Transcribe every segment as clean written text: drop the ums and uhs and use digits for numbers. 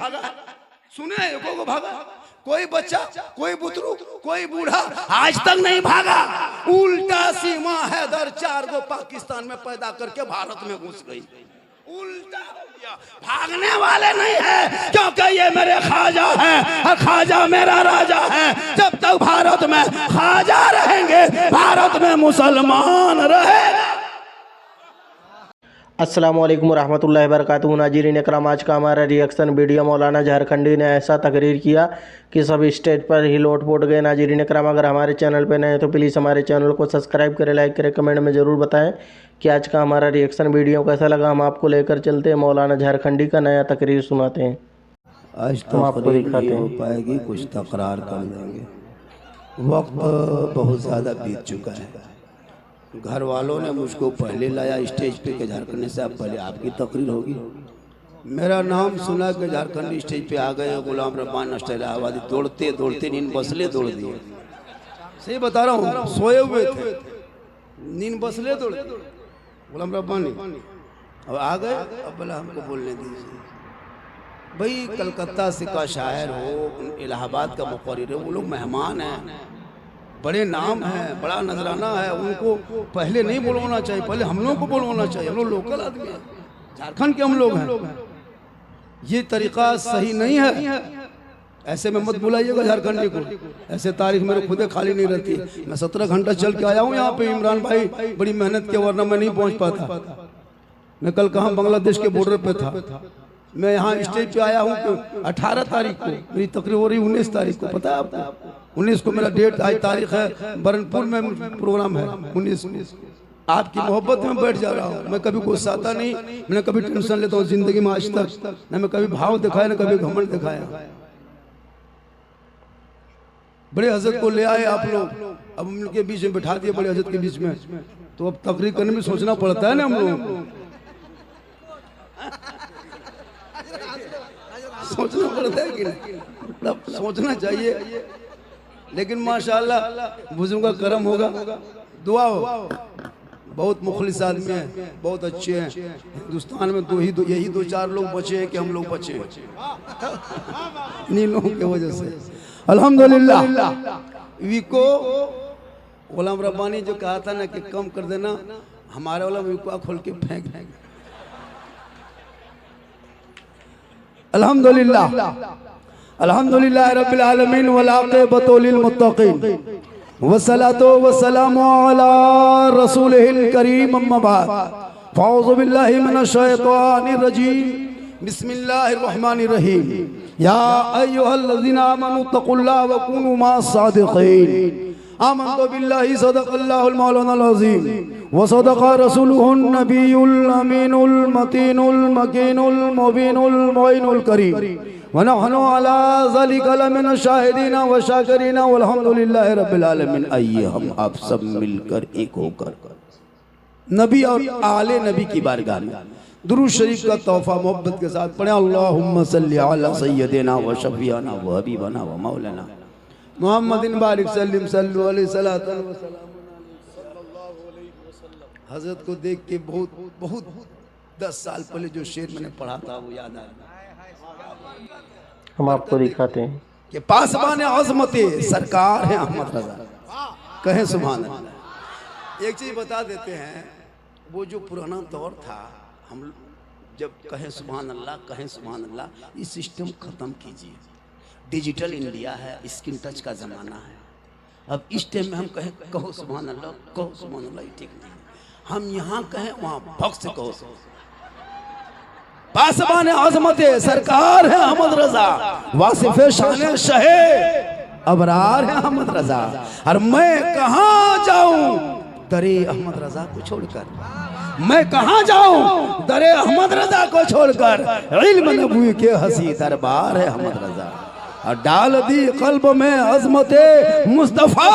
भागा है? सुने एको को भागा? कोई बच्चा, कोई बुतरू, कोई बूढ़ा आज तक नहीं भागा। उल्टा सीमा हैदर 4 गो पाकिस्तान में पैदा करके भारत में घुस गई। उल्टा हो गया, भागने वाले नहीं है, क्योंकि ये मेरे ख्वाजा है और ख्वाजा मेरा राजा है। जब तक भारत में ख्वाजा रहेंगे, भारत में मुसलमान रहेगा। अस्सलामु अलैकुम रहमतुल्लाहि व बरकातुहू। नाज़रीन इकराम, आज का हमारा रिएक्शन वीडियो मौलाना झारखंडी ने ऐसा तकरीर किया कि सब स्टेज पर ही लोट-पोट गए। नाज़रीन इकराम, अगर हमारे चैनल पर नए हैं तो प्लीज़ हमारे चैनल को सब्सक्राइब करें, लाइक करें, कमेंट में ज़रूर बताएं कि आज का हमारा रिएक्शन वीडियो कैसा लगा। हम आपको लेकर चलते हैं, मौलाना झारखंडी का नया तकरीर सुनाते हैं। आज तो आपको दिखाते हो पाएगी, कुछ तकरार कर देंगे। वक्त बहुत ज़्यादा बीत चुका है। घर वालों ने मुझको पहले लाया स्टेज पे के झारखंड से, अब पहले आपकी तकरीर होगी। मेरा नाम सुना के झारखंड स्टेज पे आ गए गुलाम रब्बानी इलाहाबादी। दौड़ते दौड़ते नींद बसले दौड़ दिए। सही बता रहा हूँ, सोए हुए थे, नींद बसले दौड़ गुलाम रब्बानी। अब आ गए, अब बोला हमको बोलने दीजिए। भाई कलकत्ता से का शायर हो, इलाहाबाद का मुक़र्रिर है, वो लोग मेहमान हैं, बड़े नाम है, बड़ा नजराना है, उनको पहले नहीं बोलवाना चाहिए, पहले हम लोगों को बोलवाना चाहिए। हम लोग लोकल आदमी हैं, झारखंड के हम लोग हैं। ये तरीका सही नहीं है। ऐसे में मत बुलाइएगा झारखंडी को। ऐसे तारीख मेरे खुदे खाली नहीं रहती है। मैं 17 घंटा चल के आया हूँ यहाँ पे। इमरान भाई बड़ी मेहनत के, वरना मैं नहीं पहुँच पाता। मैं कल कहाँ बांग्लादेश के बॉर्डर पे था। मैं यहाँ स्टेज पे आया हूँ 18 तारीख को, मेरी तकरीर हो रही 19 तारीख को। पता है आपको? 19 को मेरा डेट आज तारीख है, बरनपुर में प्रोग्राम है 19। आपकी मोहब्बत में बैठ जा रहा हूँ। मैं कभी गुस्साता नहीं, मैंने कभी टेंशन लेता हूँ जिंदगी में आज तक। न मैं कभी भाव दिखाया, न कभी घमंड दिखाया। बड़े हजरत को ले आए आप लोग, अब उनके बीच में बैठा दिए, बड़े हजरत के बीच में। तो अब तकरीर करने में सोचना पड़ता है ना हम लोगों को, सोचना पड़ता है कि नहीं? सोचना चाहिए। लेकिन माशाअल्लाह बुजुर्ग का करम होगा, दुआ हो। बहुत मुखलिस आदमी है, बहुत अच्छे हैं। हिंदुस्तान में यही दो चार लोग बचे हैं कि हम लोग बचे हैं, इन्हीं लोगों की वजह से अल्हम्दुलिल्लाह। विको गुलाम रब्बानी जो कहा था ना कि कम कर देना, हमारे वाला विको खोल के फेंक देंगे। अल्हम्दुलिल्लाह, अल्हम्दुलिल्लाह रब्बिल आलमीन वल आक़िबतु लिल मुत्तक़ीन वस्सलातु वस्सलामु अला रसूलिहिल करीम, अम्मा बाद। फ़अऊज़ु बिल्लाहि मिनश शैतानिर रजीम, बिस्मिल्लाहिर रहमानिर रहीम। या अय्युहल्लज़ीना आमनू तक़ुल्लाह व कूनू मअस सादिक़ीन। आमन्तु बिल्लाहि सदक़ल्लाहुल मौलानाल अज़ीम व सदक़ा रसूलुहुन नबियुल अमीनुल मतीनुल मकीनुल मुबीनुल मुइनुल करीम व नहनु अला ज़ालिका लमिन शाहिदीना व शाकिरीना वल्हम्दुलिल्लाहि रब्बिल आलमीन। आइए हम आप सब मिलकर एक होकर नबी और आले नबी की बारगाह में दुरूद शरीफ का तोहफा मोहब्बत के साथ पढ़े। अल्लाहुम्मा सल्लि अला सय्यदिना व शफीअना व हबीबना व मौलाना मुहम्मदिन बारिक सल्लिम सल्लु अलैहि सलातन व सलाम। हजरत को देख के बहुत 10 साल पहले जो शेर मैंने पढ़ा था वो याद आया। हम आपको दिखाते हैं कि पासबान अज़मते सरकार है अहमद रज़ा, कहें सुभान अल्लाह। एक चीज बता देते हैं, वो जो पुराना दौर था, हम जब कहें सुभान अल्लाह, कहें सुभान अल्लाह, ये सिस्टम खत्म कीजिए। डिजिटल इंडिया है, स्क्रीन टच का ज़माना है। अब इस टाइम में हम कहें कहो सुभान अल्लाह, कहो सुभान अल्लाह, ये ठीक नहीं। हम यहाँ कहें वहाँ भक्त से कहो। पासबान आज़मत सरकार है अहमद रज़ा, वासिफ शान शहे अबरार है अहमद रज़ा। और मैं कहाँ जाऊँ दरे अहमद रज़ा को छोड़कर, मैं कहाँ जाऊँ दरे अहमद रज़ा को छोड़कर। इल्म नबवी के हसी दरबार है अहमद रज़ा, और डाल दी कल्ब में अज़मते मुस्तफ़ा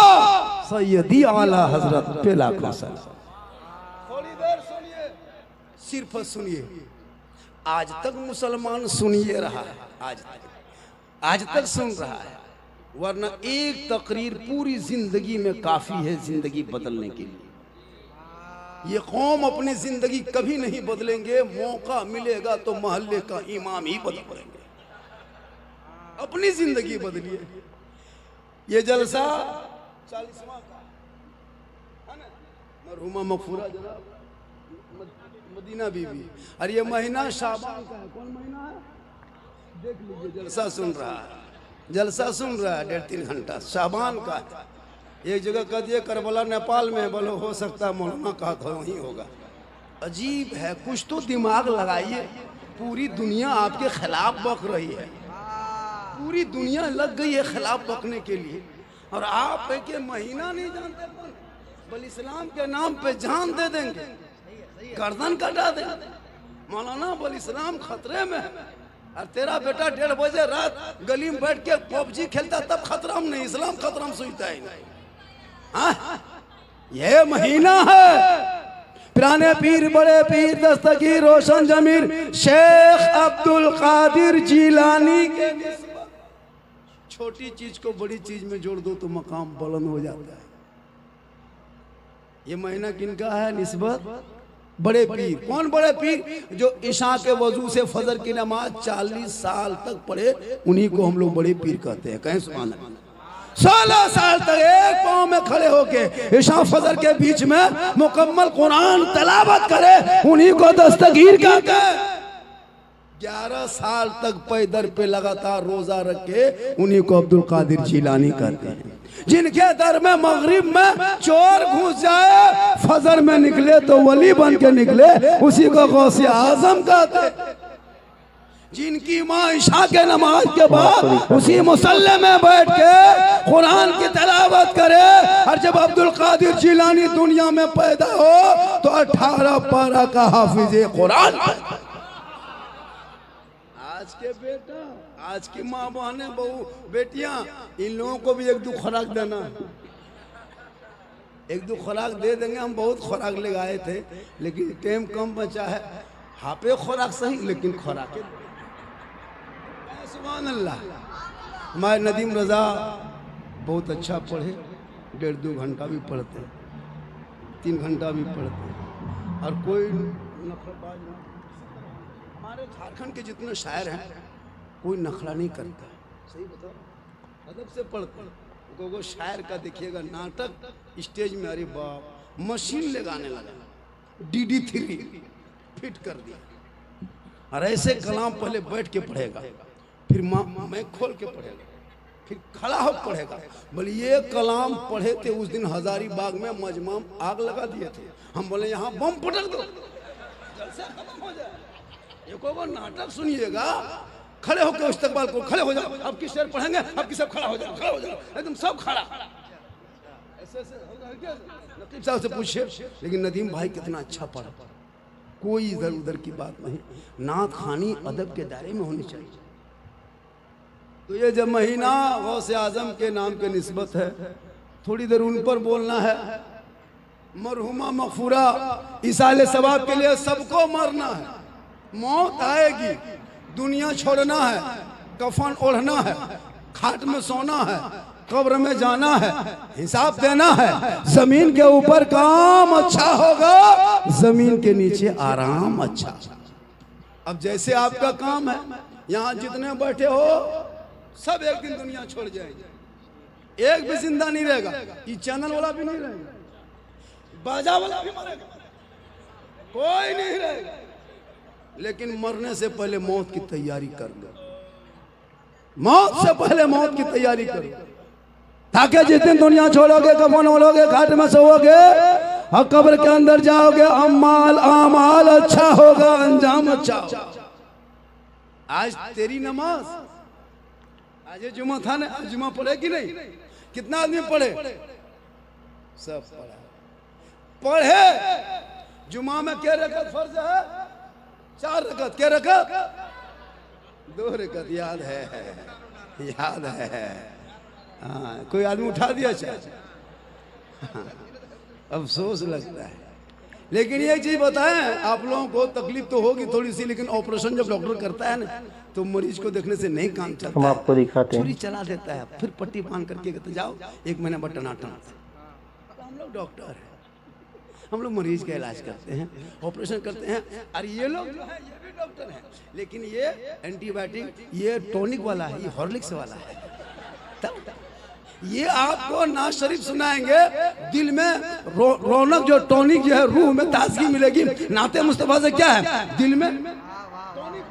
सैयदी आला हजरत पे लाखों सलाम। थोड़ी देर सुनिए, सिर्फ सुनिए। आज तक मुसलमान सुनिए रहा है, आज तक सुन रहा है, वरना एक तकरीर पूरी जिंदगी में काफी है जिंदगी बदलने के लिए। ये कौम अपनी जिंदगी कभी नहीं बदलेंगे, मौका मिलेगा तो मोहल्ले का इमाम ही बदलेंगे। अपनी जिंदगी बदलिए। ये जलसा 40वां का है ना, मरहुमा मगफूरा जनाब मदीना बीवी, और ये महीना शाबान का है। कौन महीना है? देख लीजिए, जलसा सुन रहा है, जलसा सुन रहा है 1.5-3 घंटा, शाबान का है। एक जगह कह दिए करबला नेपाल में, बोलो हो सकता है मौलाना कहा था वहीं होगा। अजीब है, कुछ तो दिमाग लगाइए। पूरी दुनिया आपके खिलाफ बक रही है, पूरी दुनिया लग गई है खिलाफ बकने के लिए, और आप है कि महीना नहीं जानते, बल इस्लाम के नाम पे जान दे देंगे, गर्दन कटा देंगे। मौलाना बल इस्लाम खतरे में है, और तेरा बेटा 1:30 बजे रात गली में बैठ के पबजी खेलता, तब खतरा में नहीं, इस्लाम खतरा में सोचता है नहीं। ये महीना है पुराने पीर, बड़े पीर दस्तगीर रोशन जमीर शेख अब्दुल कादिर जिलानी के निस्बत। छोटी चीज को बड़ी चीज में जोड़ दो तो मकाम बुलंद हो जाता है। ये महीना किनका है निस्बत? बड़े पीर। कौन बड़े पीर? जो ईशा के वजू से फजर की नमाज 40 साल तक पढ़े, उन्हीं को हम लोग बड़े पीर कहते हैं। कहें सुभान अल्लाह। 16 साल तक एक पांव में खड़े होके ईशा फजर के बीच में मुकम्मल कुरान तलावत करे, उन्हीं को दस्तगीर कहते हैं। 11 साल तक पैदर पे लगातार रोजा रख के, उन्हीं को अब्दुल कादिर जिलानी कहते हैं। जिनके दर में मगरिब में चोर घुस जाए, फजर में निकले तो वली बन के निकले, उसी को गौसे आजम कहते हैं। जिनकी माँ ईशा के नमाज के बाद उसी मुसल्ले में बैठ के कुरान की तलावत करे, और जब अब्दुल कादिर जिलानी दुनिया में पैदा हो तो 18 पारा का हाफिज कुरान। आज के बेटा, आज की माँ बहने बहू बेटियां, इन लोगों को भी 1-2 खुराक देना, 1-2 खुराक दे देंगे। हम बहुत खुराक ले आए थे, लेकिन टाइम कम बचा है। हापे खुराक सही, लेकिन खुराक सुभान अल्लाह। हमारे नदीम रजा बहुत अच्छा पढ़े, 1.5-2 घंटा भी पढ़ते, 3 घंटा भी पढ़ते, और कोई नखराबाज नहीं। हमारे झारखंड के जितने शायर हैं, कोई नखरा नहीं करता। सही बताओ, अदब से पढ़ते। वो शायर का देखिएगा नाटक स्टेज में, अरे बाप, मशीन लगाने लगा, DD3 फिट कर दिया, और ऐसे कलाम पहले बैठ के पढ़ेगा, फिर मैं खोल के पढ़ेगा, फिर खड़ा हो पढ़ेगा। बोले ये कलाम पढ़े थे उस दिन हजारीबाग में, मजमा में आग लगा दिए थे। हम बोले यहाँ बम पटक दो, जलसा खत्म हो जाए। एक और नाटक सुनिएगा, खड़े होकर इस्तकबाल को, खड़े हो जाओ, अब किस शेर पढ़ेंगे, अब की सब खड़ा हो जाओ, खड़ा हो जाओ, एकदम सब खड़ा। ऐसे नकीब साहब से पूछे, लेकिन नदीम भाई कितना अच्छा पढ़ा। कोई इधर उधर की बात नहीं, नात खानी अदब के दायरे में होनी चाहिए। तो ये जब महीना गौसे आजम के नाम के निस्बत है, थोड़ी देर उन पर बोलना है। मरहुमा मगफूरा इसाले सवाब के लिए सबको मरना है, मौत आएगी, दुनिया छोड़ना है, कफन ओढ़ना है, खाट में सोना है, कब्र में जाना है, हिसाब देना है। जमीन के ऊपर काम अच्छा होगा, जमीन के नीचे आराम अच्छा। अब जैसे आपका काम है, यहाँ जितने बैठे हो सब एक दिन दुनिया छोड़ जाएंगे, एक भी जिंदा नहीं रहेगा। ये चैनल वाला भी नहीं रहेगा, बाजा वाला भी मरेगा, कोई नहीं रहेगा। लेकिन मरने से पहले मौत की तैयारी कर लो, मौत से पहले मौत की तैयारी करो, ताकि जिस दिन दुनिया छोड़ोगे, कफन ओढ़ोगे, घाट में सोओगे और कब्र के अंदर जाओगे, अमाल अच्छा होगा, अंजाम अच्छा होगा। आज तेरी नमाज, आज जुमा था ना, आज जुमा पढ़े कि नहीं? कितना आदमी पढ़े? सब पढ़े। जुमा में क्या रकत फर्ज है? 4 रकत। क्या रकत? 2 रकत। याद है, याद है। हाँ, कोई आदमी उठा दिया चाहे, अफसोस लगता है। लेकिन एक चीज बताएं, आप लोगों को तकलीफ तो होगी थोड़ी सी, लेकिन ऑपरेशन जब डॉक्टर करता है ना, तो मरीज को देखने से नहीं काम चलता। हम आपको दिखाते हैं, छुरी चला देता है, फिर पट्टी बांध करके कहते जाओ 1 महीना बटन आटा। हम लोग डॉक्टर हैं, हम लोग मरीज का इलाज करते हैं, ऑपरेशन करते हैं। और ये लोग जो है ये भी डॉक्टर हैं, लेकिन ये एंटीबायोटिक, ये टॉनिक वाला है, ये हॉर्लिक्स वाला है। तब ये आपको ना शरीफ सुनाएंगे, दिल में रौनक, जो टॉनिक जो है रूह में ताजगी मिलेगी। नाते मुस्तफा से क्या है, दिल में टॉनिक।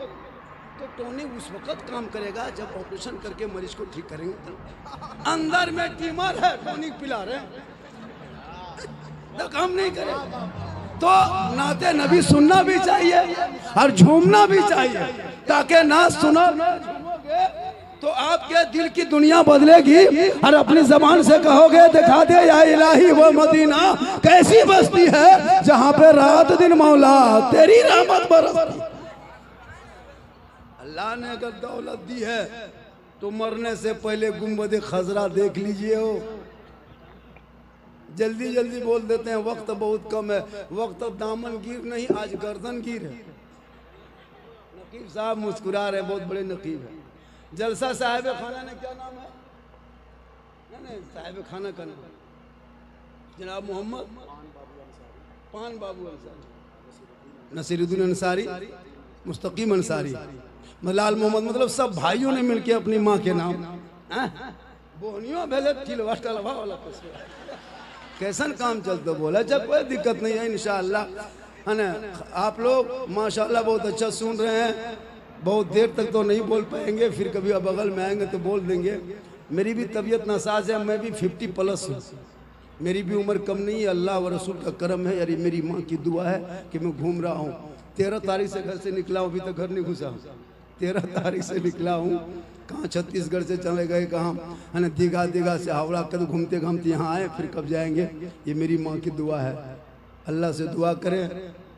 तो टॉनिक उस वक्त काम करेगा जब ऑपरेशन करके मरीज को ठीक करेंगे। तो अंदर में ट्यूमर है, टॉनिक पिला रहे तो काम नहीं करेगा। तो नाते नबी सुनना भी चाहिए और झूमना भी चाहिए, ताकि ना सुनो ना झूमोगे तो आपके दिल की दुनिया बदलेगी। और अपनी जबान से कहोगे, दिखा दे या इलाही वो मदीना कैसी बस्ती है जहां पे रात दिन मौला तेरी रहमत बरसती। अल्लाह ने अगर दौलत दी है तो मरने से पहले गुंबद खजरा देख लीजिए। हो जल्दी जल्दी बोल देते हैं, वक्त बहुत कम है। वक्त अब दामन गिर नहीं, आज गर्दन गिर है। नकीब साहब मुस्कुरा रहे, बहुत बड़े नकीब है। जलसा साहिब खाना ने क्या नाम है? नहीं, साहिब खाना का नाम जनाब मोहम्मद पान बाबू अंसारी, नसीरुद्दीन अंसारी, मुस्तकीम अंसारी, मलाल मोहम्मद, मतलब सब भाइयों ने मिलके अपनी माँ के नाम बोहनियों भेजे चिलवा टलवा वाला कैसन काम चलता। बोला जब कोई दिक्कत नहीं है इंशाअल्लाह, है ना। आप लोग माशाअल्लाह बहुत अच्छा सुन रहे हैं। बहुत देर तक तो नहीं बोल पाएंगे, फिर कभी बगल में आएंगे तो बोल देंगे। मेरी भी तबीयत नासाज है, मैं भी 50+ हूँ, मेरी भी उम्र कम नहीं है। अल्लाह व रसूल का करम है, यार मेरी माँ की दुआ है कि मैं घूम रहा हूँ। 13 तारीख से घर से निकला हूँ, अभी तक घर नहीं घुसा हूँ। 13 तारीख से निकला हूँ, कहाँ छत्तीसगढ़ से चले गए, कहाँ है ना, दीघा से हावड़ा कद घूमते घूमते यहाँ आए, फिर कब जाएंगे। ये मेरी माँ की दुआ है, अल्लाह से दुआ करें।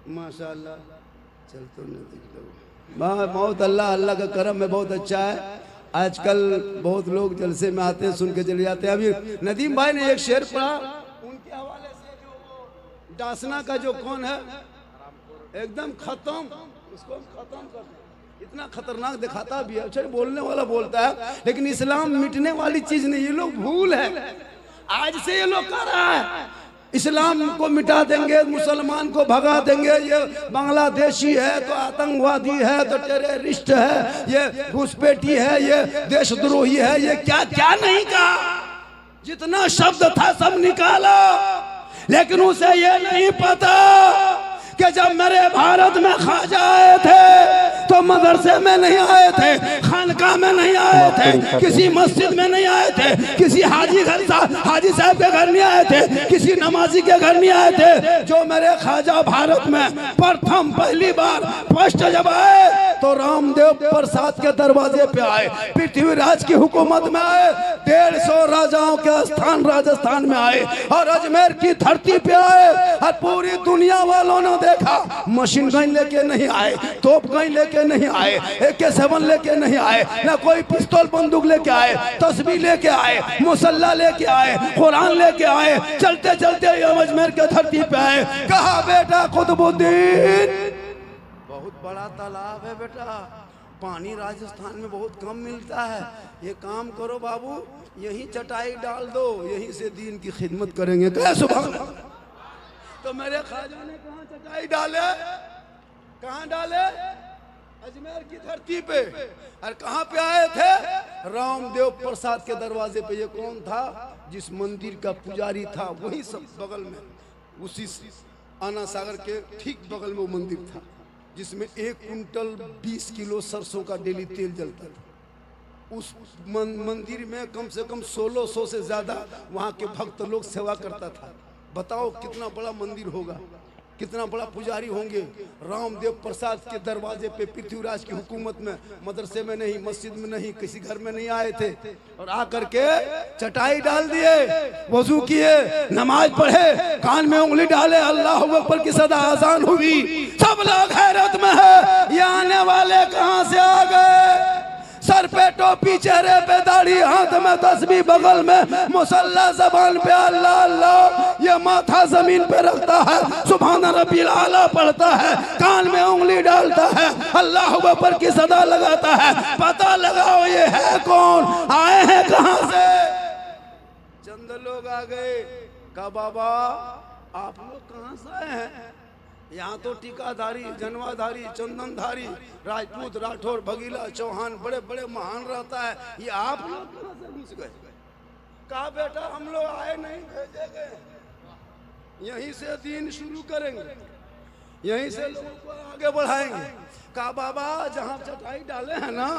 माशाअल्लाह चल तो नहीं बहुत अल्लाह का करम है, बहुत अच्छा है। आजकल बहुत लोग जलसे में आते हैं, सुन के चले जाते हैं। अभी नदीम भाई ने एक शेर पढ़ा, उनके हवाले से जो डासना का जो कौन है एकदम खत्म, उसको खत्म कर दे। इतना खतरनाक दिखाता भी है, अच्छा बोलने वाला बोलता है, लेकिन इस्लाम मिटने वाली चीज नहीं, ये लोग भूल है। आज से ये लोग कर रहा है, इस्लाम को मिटा देंगे, मुसलमान को भगा देंगे। ये बांग्लादेशी है तो आतंकवादी है, तो टेररिस्ट है, ये घुसपैठी है, ये देशद्रोही है, ये क्या क्या नहीं कहा। जितना शब्द था सब निकाला, लेकिन उसे ये नहीं पता कि जब मेरे भारत में ख्वाजा आए थे तो मदरसे में नहीं आए थे, खानका में नहीं आए थे, किसी मस्जिद में नहीं आए थे, किसी हाजी साहब के घर नहीं आए थे, किसी नमाजी के घर नहीं आए थे। जो मेरे ख्वाजा भारत में प्रथम पहली बार फर्स्ट जब आए तो रामदेव प्रसाद के दरवाजे पे आए, पृथ्वीराज की हुकूमत में आए, 150 राजाओं के स्थान राजस्थान में आए और अजमेर की धरती पे आए। और पूरी दुनिया वालों ने देखा, मशीन गन लेके नहीं आए, तोप गन लेके नहीं आए, AK-7 लेके नहीं आए, ना कोई पिस्तौल बंदूक लेके आए, तस्बीह लेके आए, मुसल्ला लेके आए, कुरान लेके आए। चलते चलते अजमेर के धरती पे आए, कहा बेटा कुतुबुद्दीन बहुत बड़ा तालाब है बेटा, पानी राजस्थान में बहुत कम मिलता है, ये काम करो बाबू, यही चटाई डाल दो, यहीं से दीन की खिदमत करेंगे। क्या सुभान। तो मेरे ख्वाजा ने कहाँ चटाई डाले, कहाँ डाले? अजमेर की धरती पे। और कहाँ पे आए थे? रामदेव प्रसाद के दरवाजे पे। ये कौन था? जिस मंदिर का पुजारी था वही सब बगल में, उसी आना सागर के ठीक बगल में वो मंदिर था, जिसमें 1 कुंटल 20 किलो सरसों का डेली तेल जलता था। उस मंदिर में कम से कम 1600 से ज्यादा वहाँ के भक्त लोग सेवा करता था। बताओ कितना बड़ा मंदिर होगा, कितना बड़ा पुजारी होंगे। रामदेव प्रसाद के दरवाजे पे पृथ्वीराज की हुकूमत में, मदरसे में नहीं, मस्जिद में नहीं, किसी घर में नहीं आए थे, और आकर के चटाई डाल दिए, वजू किए, नमाज पढ़े, कान में उंगली डाले, अल्लाह अकबर की सदा आजान हुई। सब लोग हैरत में है, ये आने वाले कहां से आ गए? सर पे टोपी, चेहरे पे दाढ़ी, हाथ में तस्बीह, बगल में मुसल्ला, ज़बान पे अल्लाह अल्लाह, ये माथा जमीन पे रखता है, सुभान रब्बिल आला पढ़ता है, कान में उंगली डालता है, अल्लाह अकबर की सदा लगाता है। पता लगाओ ये है कौन, आए हैं कहां से? चंद लोग आ गए, कहा बाबा आप लोग कहाँ से आए हैं? यहाँ तो टीकाधारी, जनवाधारी, चंदनधारी, राजपूत, राठौर, भगीला, चौहान, बड़े बड़े महान रहता है। ये आप लोग कहाँ से घुस गए? कहा बेटा हम लोग आए नहीं, भेजे गए। यहीं से दीन शुरू करेंगे, यहीं से लोगों को आगे बढ़ाएंगे। कहा बाबा जहाँ चटाई डाले हैं ना,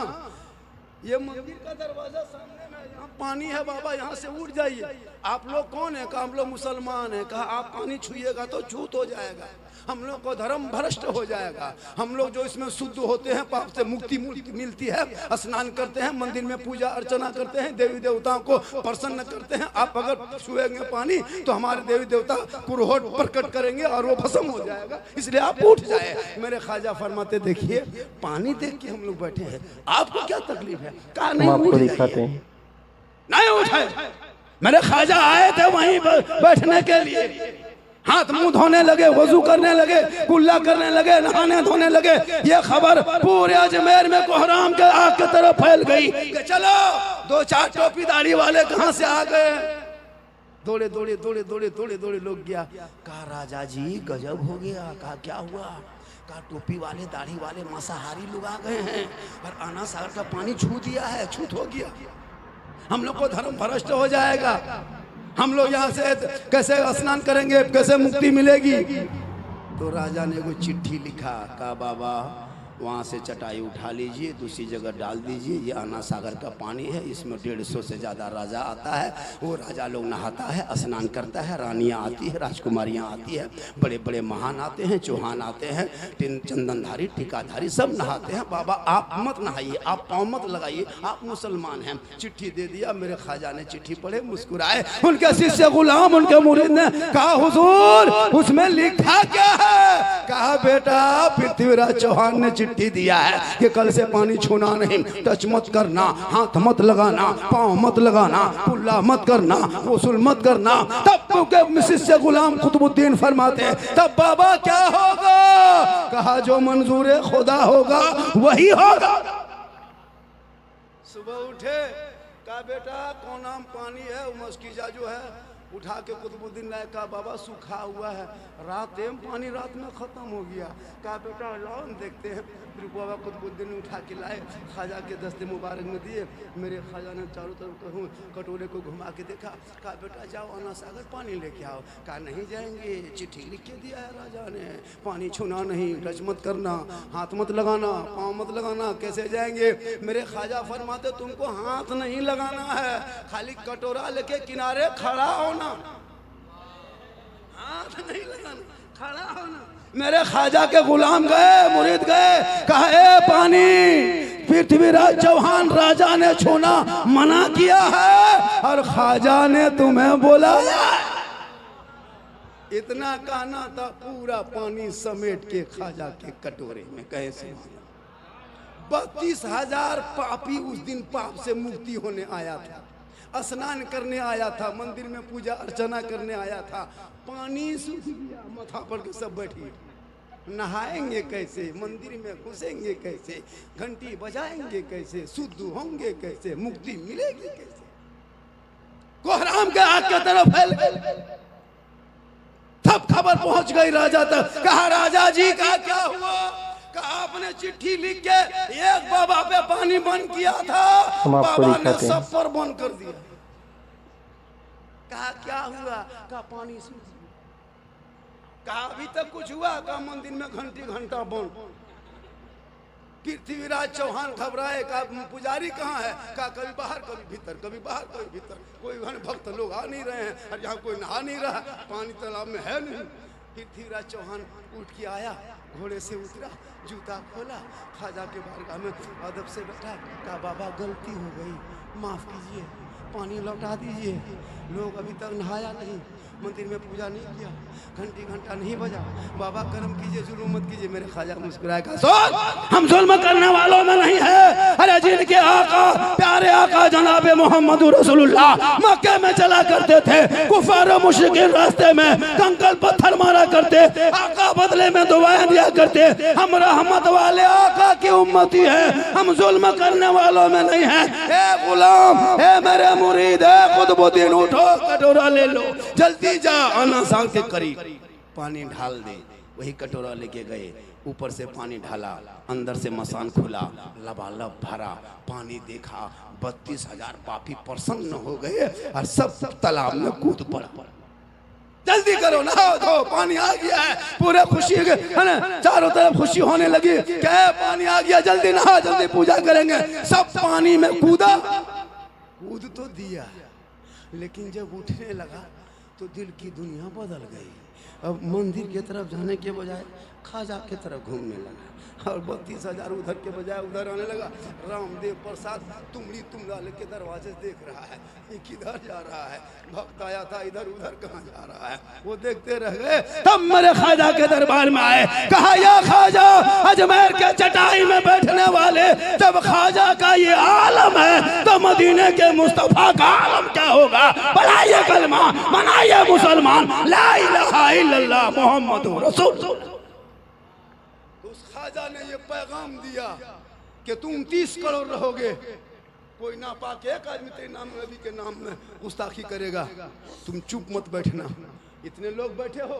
ये मंदिर का दरवाजा सामने में, यहाँ पानी है बाबा, यहाँ से उठ जाइए। आप लोग कौन है? कहा हम लोग मुसलमान हैं। कहा आप पानी छुइएगा तो छूत हो जाएगा, हम लोग को धर्म भ्रष्ट हो जाएगा। हम लोग जो इसमें शुद्ध होते हैं, पाप से मुक्ति मिलती है, स्नान करते हैं, मंदिर में पूजा अर्चना करते हैं, देवी देवताओं को प्रसन्न करते हैं। आप अगर छुएंगे पानी तो हमारे देवी देवता पुरोहित प्रकट करेंगे और वो भस्म हो जाएगा, इसलिए आप उठ जाए। मेरे ख्वाजा फरमाते देखिए पानी देख के हम लोग बैठे हैं, आपको क्या तकलीफ है? कहा नहीं आपको दिखाते हैं, नहीं उठाए। मेरे ख्वाजा आए थे वहीं बैठने के लिए, हाथ मुंह धोने लगे, वजू करने लगे, कुल्ला करने लगे, नहाने धोने लगे। ये खबर पूरे अजमेर में कोहराम के आग की तरफ फैल गई कि चलो 2-4 टोपी दाढ़ी वाले कहां से आ गए। दौड़े दौड़े दौड़े दौड़े दौड़े दौड़े लोग गया। कहा राजा जी गजब हो गया। कहा क्या हुआ? कहा टोपी वाले दाढ़ी वाले मांसाहारी लोग आ गए हैं और आना सागर का पानी छू दिया है, छूत हो गया, हम लोग को धर्म भ्रष्ट हो जाएगा, हम लोग यहाँ से कैसे स्नान करेंगे, कैसे मुक्ति मिलेगी? तो राजा ने कोई चिट्ठी लिखा। कहा बाबा वहाँ से चटाई उठा लीजिए, दूसरी जगह डाल दीजिए, ये आना सागर का पानी है, इसमें 150 से ज़्यादा राजा आता है, वो राजा लोग नहाता है, स्नान करता है, रानियाँ आती है, राजकुमारियाँ आती है, बड़े बड़े महान आते हैं, चौहान आते हैं, चंदनधारी, टीकाधारी सब नहाते हैं। बाबा आप मत नहाइए, आप पाँव मत लगाइए, आप मुसलमान हैं। चिट्ठी दे दिया। मेरे ख्वाजा ने चिट्ठी पढ़े, मुस्कुराए। उनके शिष्य गुलाम, उनके मुरीद ने कहा हुजूर उसमें लिखा क्या है? कहा बेटा पृथ्वीराज चौहान ने चिट्ठी दिया है कि कल से पानी छूना नहीं, टच मत करना, हाथ मत लगाना, पांव मत लगाना, कुल्ला मत करना, वसूल मत करना। तब के शिष्य गुलाम कुतुबुद्दीन फरमाते हैं तब बाबा क्या होगा? कहा जो मंजूर खुदा होगा वही होगा। सुबह उठे, कहा बेटा कौन नाम पानी है? मस्कीजा जो है उठा के कुतुबुद्दीन ने कहा बाबा सूखा हुआ है, रात में पानी रात में ख़त्म हो गया। कहा बेटा लाओ देखते हैं। फिर बाबा कुतुबुद्दीन ने उठा के लाए, ख्वाजा के दस्ते मुबारक में दिए। मेरे ख्वाजा ने चारों तरफ कटोरे को घुमा के देखा। कहा बेटा जाओ आना सागर पानी लेके आओ। कहा नहीं जाएंगे, चिट्ठी लिख के दिया है राजा ने, पानी छूना नहीं, टच मत करना, हाथ मत लगाना, पाँव मत लगाना, कैसे जाएंगे? मेरे ख्वाजा फरमाते तुमको हाथ नहीं लगाना है, खाली कटोरा लेके किनारे खड़ा होना, हाथ नहीं लगाना, खड़ा होना। मेरे ख्वाजा के गुलाम गए, मुरीद गए, कहा ए पानी पृथ्वीराज चौहान राजा ने छूना मना किया है और ख्वाजा ने तुम्हें बुलाया। इतना कहना था, पूरा पानी समेट के ख्वाजा के कटोरे में कैसे 32,000 पापी उस दिन पाप से मुक्ति होने आया था, स्नान करने आया था, मंदिर में पूजा अर्चना करने आया था। पानी सूख गया, माथा पर के सब बैठिए। नहाएंगे कैसे? मंदिर में घुसेंगे कैसे? घंटी बजाएंगे कैसे? शुद्ध होंगे कैसे? मुक्ति मिलेगी कैसे? कोहराम के आग की तरफ फैल गए। तब खबर पहुंच गई राजा तक। कहा राजा जी का क्या हुआ? कहा आपने चिट्ठी लिख के एक बाबा पे पानी बंद किया था, बाबा ने सब पर बंद कर दिया। कहा क्या हुआ? कहा पानी सूख गया। कहा अभी तक कुछ हुआ? कहा मंदिर में घंटी घंटा बंद। पृथ्वीराज चौहान घबराए। कहा पुजारी कहाँ है? कहा कभी बाहर कभी भीतर, कभी बाहर कभी भीतर, कोई भक्त लोग आ नहीं रहे हैं और यहाँ कोई नहा नहीं रहा, पानी तालाब में है नहीं। पृथ्वीराज चौहान उठ के आया, घोड़े से उतरा, जूता खोला, ख्वाजा के बारगाह में अदब से बैठा। कहा बाबा गलती हो गई, माफ़ कीजिए, पानी लौटा दीजिए। लोग अभी तक नहाया नहीं, मंदिर में पूजा नहीं किया, घंटी घंटा नहीं बजा, बाबा कर्म कीजिए, जुल्म मत कीजिए। मेरे ख्वाजा मुस्कुराए, कहा हम जुल्म करने वालों में नहीं है। अरे जिनके आका प्यारे आका जनाब मोहम्मद रसूलुल्लाह मक्के में चला करते थे, कुफार और मुशरिकीन रास्ते में कंकड़ पत्थर मारा करते, आका बदले में दुआएं दिया करते। हम रहमत वाले आका की उम्मती है, हम जुल्म करने वालों में नहीं है। ए गुलाम, ए मेरे मुरीद है कुतुबुद्दीन उठो कटोरा ले लो, जल्दी जा आना सांग के करीब पानी ढाल दे। वही कटोरा लेके गए, ऊपर से पानी ढाला, अंदर से मसान खुला, लबालब भरा पानी देखा, 32,000 पापी प्रसन्न हो गए और सब तालाब में कूद पड़ा। जल्दी करो नहाओ धो, पानी आ गया है, पूरे खुशी है ना, चारों तरफ खुशी होने लगी। क्या पानी आ गया, जल्दी नहा, जल्दी पूजा करेंगे। सब पानी में कूदा, कूद तो दिया, लेकिन जब उठने लगा तो दिल की दुनिया बदल गई। अब मंदिर की तरफ जाने के बजाय खाजा की तरफ घूमने लगा और 32,000 उधर के बजाय उधर आने लगा। रामदेव प्रसाद तुमड़ी तुमड़ा लेके दरवाजे देख रहा है, ये किधर जा रहा है, भक्त आया था इधर उधर कहाँ जा रहा है, वो देखते रह गए। तब मेरे खाजा के दरबार में आए, कहा या खाजा, अजमेर के चटाई में बैठने वाले, जब खाजा का ये आलम है तो मदीने के मुस्तफा का आलम क्या होगा। बनाइए कलमा, बनाइए मुसलमान, ला इलाहा इल्लल्लाह मुहम्मदुर रसूल। खाजा ने ये पैगाम दिया कि तुम 30 करोड़ रहोगे, कोई ना पाके एक आदमी तेरे नाम नबी के नाम में गुस्ताखी करेगा, तुम चुप मत बैठना। इतने लोग बैठे हो,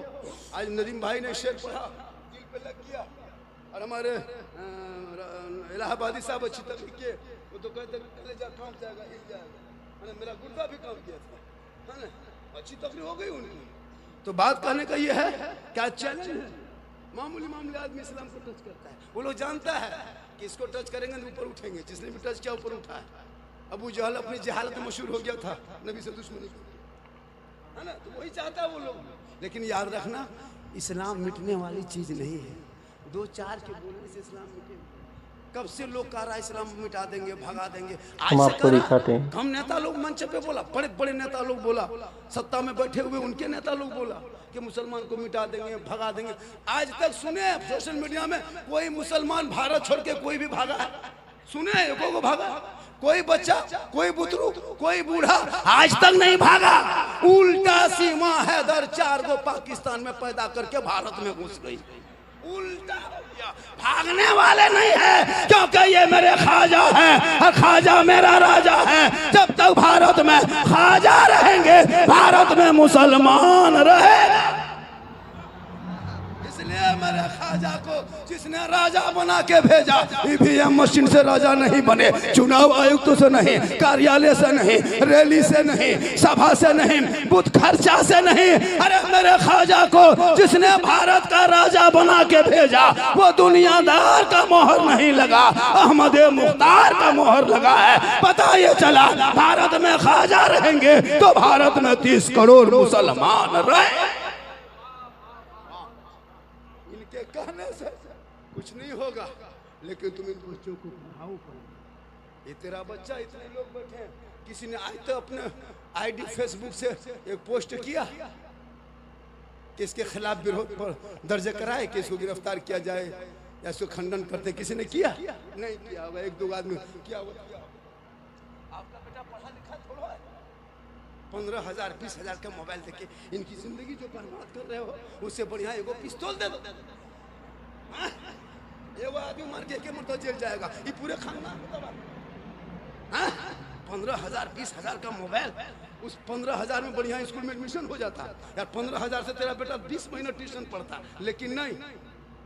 आज नदीम भाई ने शेर पढ़ा, दिल पे लग गया। और हमारे इलाहाबादी साहब अच्छी तकलीफ के, वो तो कहते कलेजा काम जाएगा, हिल जाएगा, मेरा गुर्दा भी काम किया था, है ना, अच्छी तकलीफ हो गई उनकी। तो बात कहने का ये है, क्या चैलेंज है, मामूली मामूली आदमी इस्लाम को टच करता है, वो लोग जानता है कि इसको टच करेंगे तो ऊपर उठेंगे, जिसने भी टच किया ऊपर उठा है। अबू जहल अपनी जहालत में मशहूर हो गया था, नबी से दुश्मनी, है ना, तो वही चाहता है वो लोग। लेकिन याद रखना, इस्लाम मिटने वाली चीज नहीं है, 2-4 के बोलने से इस्लाम मिटे। कब से लोग कह रहा है इस्लाम मिटा देंगे, भगा देंगे, हम आपको दिखाते हैं। हम नेता लोग मंच पे बोला, बड़े बड़े नेता लोग बोला, सत्ता में बैठे हुए उनके नेता लोग बोला कि मुसलमान को मिटा देंगे, भगा देंगे। आज तक सुने सोशल मीडिया में कोई मुसलमान भारत छोड़ के कोई भी भागा है? सुने को भागा? कोई बच्चा, कोई बुतरू, कोई बूढ़ा आज तक नहीं भागा। उल्टा सीमा हैदर 4 गो पाकिस्तान में पैदा करके भारत में घुस गई। उल्टा भागने वाले नहीं है, क्योंकि ये मेरे खाजा है और खाजा मेरा राजा है। जब तक भारत में खाजा रहेंगे, भारत में मुसलमान रहेगा। इसलिए मेरे खाजा को जिसने राजा बना के भेजा, ईवीएम मशीन से राजा नहीं बने, चुनाव आयुक्त से नहीं, कार्यालय से नहीं, रैली से नहीं, सभा से नहीं, बुत खर्चा से नहीं। अरे मेरे खाजा को जिसने भारत का राजा बना के भेजा, वो दुनियादार का मोहर नहीं लगा, अहमद मुख्तार का मोहर लगा है। पता ये चला भारत में खाजा रहेंगे तो भारत में 30 करोड़ मुसलमान रहे। कहने से कुछ नहीं होगा, लेकिन तुम इन बच्चों को पढ़ाओ। ये तेरा बच्चा, इतने लोग बैठे हैं, किसी ने आज तो अपने आईडी फेसबुक से एक पोस्ट किया कि इसके खिलाफ विरोध पर दर्ज कराए कि इसको गिरफ्तार किया जाए या इसको खंडन करते। किसी ने किया? नहीं किया होगा, 1-2 आदमी किया होगा। आपका बेटा पढ़ा लिखा थोड़ा है, 15,000 20,000 का मोबाइल देके इनकी जिंदगी जो बर्बाद कर रहे हो, उससे बढ़िया एगो पिस्तौल दे दो। एगो आदमी मार के मरता जेल जाएगा, ये पूरे खानदान को तबाह। 15,000 20,000 का मोबाइल, उस 15,000 में बढ़िया स्कूल में एडमिशन हो जाता यार। 15,000 से तेरा बेटा 20 महीना ट्यूशन पढ़ता, लेकिन नहीं,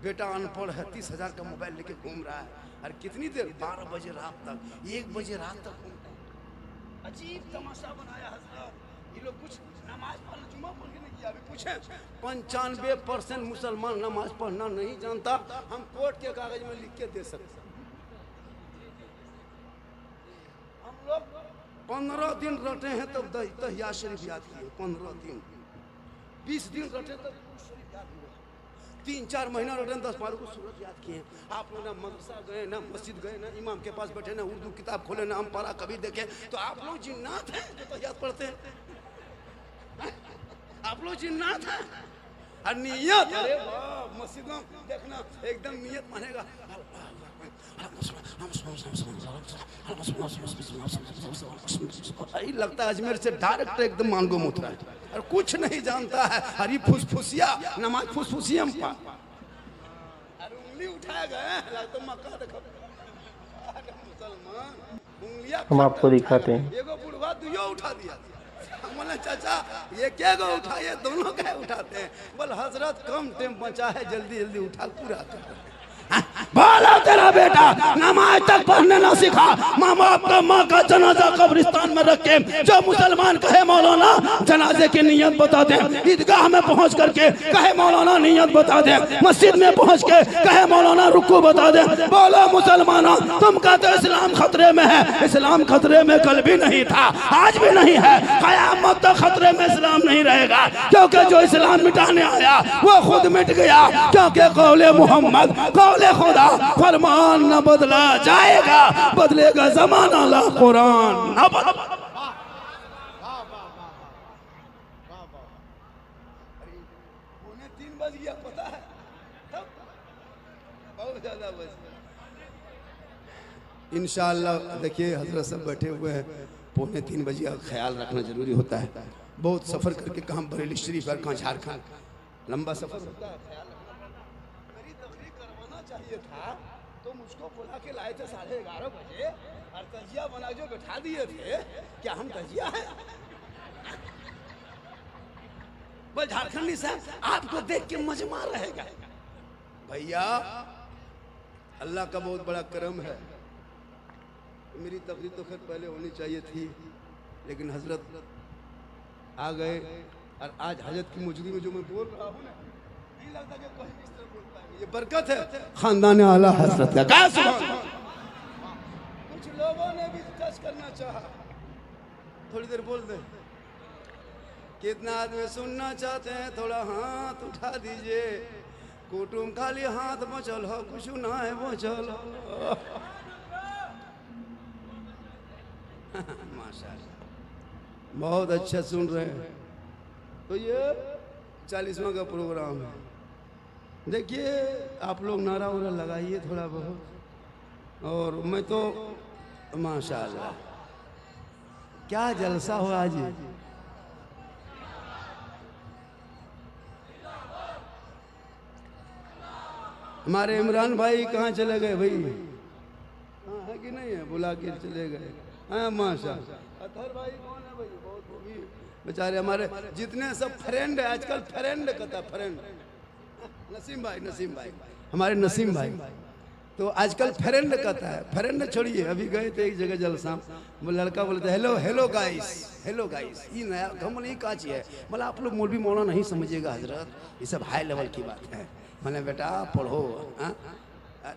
बेटा अनपढ़ है, 30,000 का मोबाइल लेके घूम रहा है। और कितनी देर? 12 बजे रात तक, 1 बजे रात तक घूमता है। अजीब तमाशा बनाया हजरत। ये लोग कुछ नमाज पढ़ना, जुम्मा पढ़ के नहीं किया। अभी पूछे 95% मुसलमान नमाज पढ़ना नहीं जानता। हम कोर्ट के कागज में लिख के दे सकते। हम लोग 15 दिन रटे हैं तब तहिया शरीफ याद किए, 15 दिन 20 दिन रटे तब शरीफ याद हुआ, 3-4 महीना रटे 10 को सूरत याद किए। आप लोग ना मदरसा गए, ना मस्जिद गए, ना इमाम के पास बैठे, ना उर्दू किताब खोले, ना हम पढ़ा कभी देखे। तो आप लोग जिन्नात हैं जो तहियात पढ़ते हैं? आप लोग जिन्नात हैं। और नियत, अरे वाह, मस्जिद में देखना एकदम नियत मानेगा, लगता है अजमेर से डायरेक्ट एकदम मांगो मुत रहा है और कुछ नहीं जानता है। हरी फुसफुसिया नमाज फुसफुसिया में पा उंगली उठाया गया, लगता मक्का देखो मुसलमान उंगलियां हम आपको दिखाते हैं। एगो बुढ़वा दुयो उठा दिया। बोले चाचा ये क्या गो उठा, ये दोनों क्या उठाते हैं? बोल हजरत कम टाइम बचा है, जल्दी जल्दी उठा पूरा कर। बोला तेरा बेटा नमाज तक पढ़ने ना सीखा, माँ बाप का माँ का जनाजा कब्रिस्तान में रख के जो मुसलमान कहे मौलाना जनाजे की नियत बता दे, ईदगाह में पहुंच करके कहे मौलाना नियत बता दे, मस्जिद में पहुंच के कहे मौलाना रुकू बता दे। बोलो मुसलमानों तुम कहते इस्लाम खतरे में है, इस्लाम खतरे में कल भी नहीं था, आज भी नहीं है, क़यामत तक खतरे में इस्लाम नहीं रहेगा, क्योंकि जो इस्लाम मिटाने आया वो खुद मिट गया, क्योंकि कौले मोहम्मद कौले खुदा फरमान न बदला जाएगा, बदलेगा जमाना ला कुरान न बदला। पौने 3 बज गया, पता है बहुत ज्यादा बज गया। इंशाअल्लाह देखिए हजरत सब बैठे हुए हैं, पौने 3 बजे का ख्याल रखना जरूरी होता है। बहुत सफर करके कहाँ बरेली शरीफ और कहाँ झारखंड, लंबा सफर होता है, ख्याल मेरी तकरीर करवाना चाहिए था तो मुझको बुला के लाए थे 11:30 बजे और तजिया बना जो बैठा दिए थे। क्या हम तजिया हैं? बस झारखंडी साहब आपको देख के मजमा रहेगा। भैया अल्लाह का बहुत बड़ा करम है, मेरी तकरीर तो खैर पहले होनी चाहिए थी, लेकिन हजरत आ गए और आज हजरत की मौजूदगी में जो मैं बोल रहा हूँ ना, नहीं लगता कि कोई इस तरह बोल पाएगा। ये बरकत है खानदान आला हजरत का। क्या सुभान। कुछ लोगों ने भी टच करना चाहा, थोड़ी देर बोल दे। कितना आदमी सुनना चाहते हैं, थोड़ा हाथ उठा दीजिए। कुटुम खाली हाथ बचल हो, कुछ ना है बचल हो। माशाअल्लाह बहुत अच्छा सुन रहे हैं। तो ये 40वां का प्रोग्राम है, देखिए आप लोग नारा वारा लगाइए थोड़ा बहुत, और मैं तो माशाअल्लाह क्या जलसा हो आज। हमारे इमरान भाई कहाँ चले गए भाई? हाँ है कि नहीं है? बुला के चले गए। हाँ माशाअल्लाह। अतहर भाई कौन है भाई? बहुत वो भी बेचारे हमारे जितने सब फ्रेंड है आजकल, फ्रेंड कहता फ्रेंड, नसीम भाई हमारे नसीम भाई तो आजकल फ्रेंड कहता है। फ्रेंड छोड़िए, अभी गए थे एक जगह जलसा, वो लड़का बोलते hello hello guys, hello guys. ये नया हम नहीं काची है, मतलब आप लोग मौलवी मौलाना नहीं समझिएगा हजरत, ये सब हाई लेवल की बात है। मैंने बेटा पढ़ो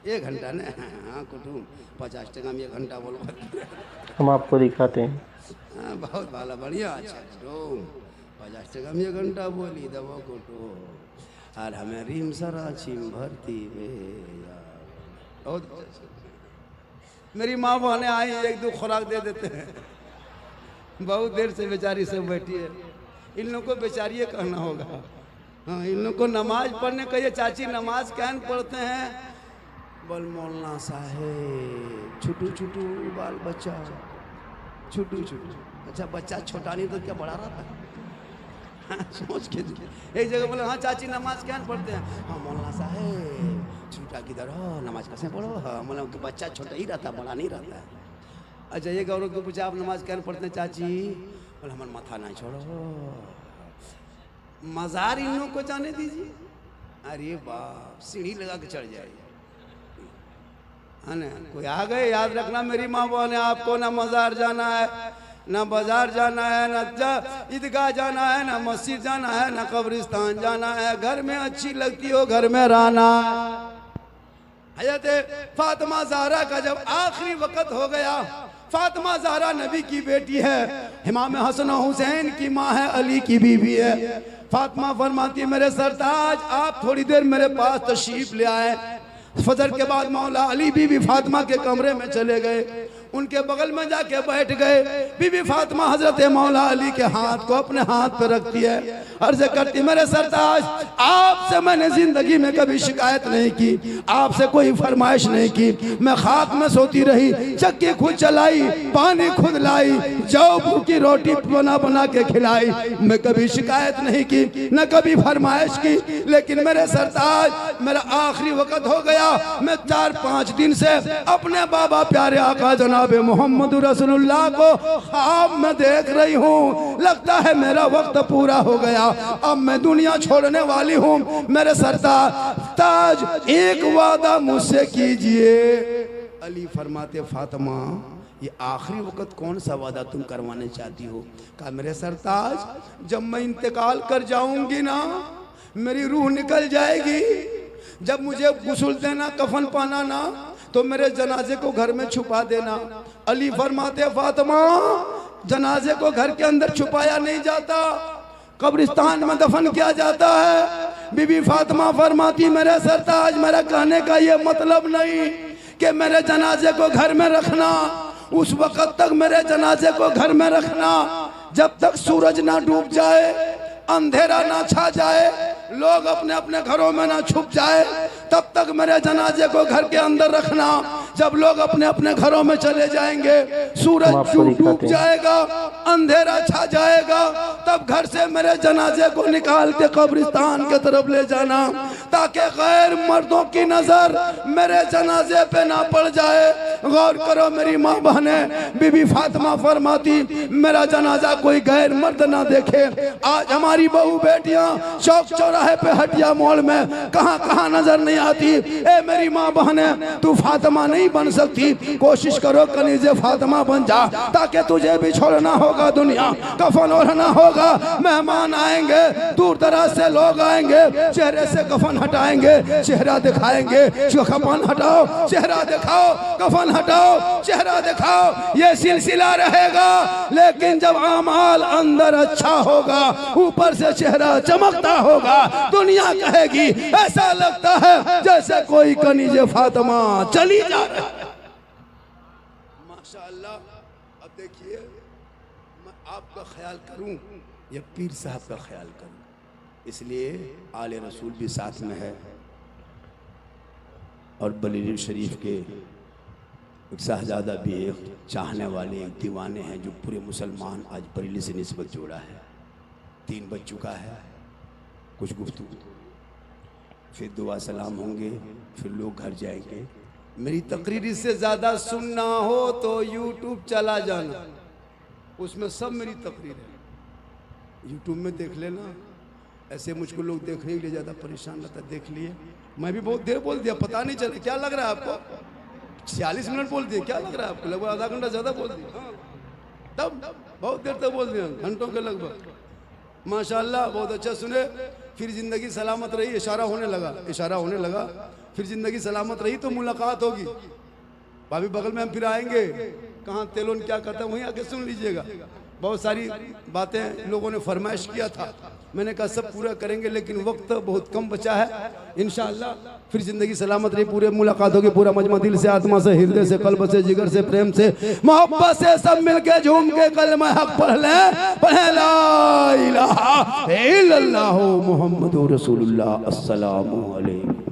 1 घंटा ने, हाँ कुटुम 50 टका में 1 घंटा बोलो, हम आपको दिखाते हैं। हाँ बहुत भाला बढ़िया, अच्छा कुटुम 50 टका में 1 घंटा बोली दबो कुटुम, और हमें रीम सरा छिम भरती बहुत। मेरी माँ बहने आई 1-2 खुराक दे देते हैं, बहुत देर से बेचारी सब बैठी है। इन लोगों को बेचारिए कहना होगा। हाँ इन लोगों को नमाज पढ़ने कहिए, चाची नमाज क्या पढ़ते हैं? बोल मौलाना साहेब छुटू छुटू बाल बच्चा छुटू छुटू। अच्छा बच्चा छोटा नहीं तो क्या बड़ा रहता? हाँ, सोच के एक जगह बोले हाँ चाची नमाज क्या पढ़ते हैं? हाँ मौलाना साहेब छोटा किधर हो, नमाज कैसे पढ़ो? हाँ मतलब बच्चा छोटा ही रहता, बड़ा नहीं रहता। अच्छा ये गौरव को पूछा आप नमाज क्या पढ़ते हैं चाची? बोले हमारा माथा नहीं छोड़ो, मजार इन लोगों को जाने दीजिए। अरे बाप सीढ़ी लगा के चढ़ जाए है ना। कोई आ गए, याद रखना मेरी माँ बहन, आपको ना मजार जाना है, ना बाजार जाना है, ना ईदगाह जाना है, ना मस्जिद जाना है, ना कब्रिस्तान जाना है। घर में अच्छी लगती हो घर में रहना। हज़रत फातिमा ज़हरा का जब आखिरी वक्त हो गया, फातिमा ज़हरा नबी की बेटी है, इमाम हसन और हुसैन की माँ है, अली की बीवी है। फातिमा फरमाती है मेरे सरताज आप थोड़ी देर मेरे पास तशरीफ ले आए। फजर के बाद मौला अली बीबी फातिमा के कमरे में चले गए, उनके बगल में जाके बैठ गए। बीबी फातिमा हजरत मौला अली के हाथ को अपने हाथ पर रखती है, अर्ज करती मेरे सरताज आपसे मैंने जिंदगी में कभी शिकायत नहीं की, आपसे कोई फरमाइश नहीं की। मैं खाक में सोती रही, चक्की खुद चलाई, पानी खुद लाई, जौ की रोटी बना बना के खिलाई। मैं कभी शिकायत नहीं की, न कभी फरमाइश की। लेकिन मेरे सरताज मेरा आखिरी वक्त हो गया। मैं 4-5 दिन से अपने बाबा प्यारे आका जनाब मोहम्मद रसूलुल्लाह को ख्वाब में देख रही हूँ। लगता है मेरा वक्त पूरा हो गया, अब मैं दुनिया छोड़ने वाली हूँ। मेरे सरताज एक वादा मुझसे कीजिए। अली फरमाते फातिमा ये आखिरी वक्त कौन सा वादा तुम करवाने चाहती हो? कहा मेरे सरताज, जब मैं इंतकाल कर जाऊंगी ना, मेरी रूह निकल जाएगी, जब मुझे गुस्ल देना, कफन पाना ना, तो मेरे जनाजे को घर में छुपा देना। अली फरमाते फातिमा जनाजे को घर के अंदर छुपाया नहीं जाता, कब्रिस्तान में दफन किया जाता है। बीबी फातिमा फरमाती मेरे सरताज, मेरा कहने का ये मतलब नहीं कि मेरे जनाजे को घर में रखना, उस वक्त तक मेरे जनाजे को घर में रखना जब तक सूरज ना डूब जाए, अंधेरा ना छा जाए, लोग अपने अपने घरों में ना छुप जाए, तब तक मेरे जनाजे को घर के अंदर रखना। जब लोग अपने अपने घरों में चले जाएंगे, सूरज डूब जाएगा, अंधेरा छा जाएगा, तब घर से मेरे जनाजे को निकाल के कब्रिस्तान के तरफ ले जाना, ताकि गैर मर्दों की नजर मेरे जनाजे पे ना पड़ जाए। गौर करो मेरी माँ बहने, बीबी फातिमा फरमाती मेरा जनाजा कोई गैर मर्द ना देखे। आज हमारी बहू बेटियां चौक चौराहे पे, हटिया मोड़ में, कहां कहां नजर नहीं आती। ए मेरी माँ बहने, तू फातिमा नहीं बन सकती, कोशिश करो कनीज़े फातिमा बन जा, ताकि तुझे भी छोड़ना होगा दुनिया, कफन ओढ़ना होगा। मेहमान आएंगे, दूर दराज से लोग आएंगे, चेहरे से कफन हटाएंगे, चेहरा दिखाएंगे, कफन हटाओ, चेहरा दिखाओ, कफन हटाओ, चेहरा दिखाओ। ये सिलसिला रहेगा, लेकिन जब अमाल अंदर अच्छा होगा, ऊपर से चेहरा चमकता होगा, दुनिया कहेगी ऐसा लगता है जैसे कोई कनीज़े फातिमा चली जा रही है। माशाअल्लाह। अब देखिए, मैं आपका ख्याल करूं या पीर साहब का ख्याल करूं, इसलिए आले रसूल भी साथ में है और बरेली शरीफ के एक शहजादा भी एक चाहने वाले, एक दीवाने हैं, जो पूरे मुसलमान आज बरेली से निस्बत जोड़ा है। 3 बज चुका है, कुछ गुफ्तगू, फिर दुआ सलाम होंगे, फिर लोग घर जाएंगे। मेरी तकरीर से ज़्यादा सुनना हो तो यूट्यूब चला जाना, उसमें सब मेरी तकरीर है, यूट्यूब में देख लेना। ऐसे मुझको लोग देखने के लिए ज़्यादा परेशान रहता, देख लिए। मैं भी बहुत देर बोल दिया, पता नहीं चला। क्या लग रहा है आपको? 46 मिनट बोल दिए, क्या लग रहा है आपको? लगभग आधा घंटा ज़्यादा बोल दिया। हाँ, तब बहुत देर तक बोल दिया, घंटों के लगभग। माशाअल्लाह, बहुत अच्छा सुने। फिर ज़िंदगी सलामत रही, इशारा होने लगा, इशारा होने लगा। फिर ज़िंदगी सलामत रही तो मुलाकात होगी, भाभी बगल में हम फिर आएंगे। कहाँ तेलोन क्या कहता है, वहीं आके सुन लीजिएगा। बहुत सारी बातें लोगों ने फरमाइश किया था, मैंने कहा सब पूरा करेंगे, लेकिन वक्त बहुत कम बचा है। इंशाअल्लाह फिर ज़िंदगी सलामत रही, पूरे मुलाकात होगी। पूरा मजमा दिल से, आत्मा से, हृदय से, कल्ब से, जिगर से, प्रेम से, मोहब्बत से सब मिलके झूम के कलमा हक पढ़ लें। पढ़े ला इलाहा इल्लल्लाहु मुहम्मदुर रसूलुल्लाह। अस्सलामु अलैकुम।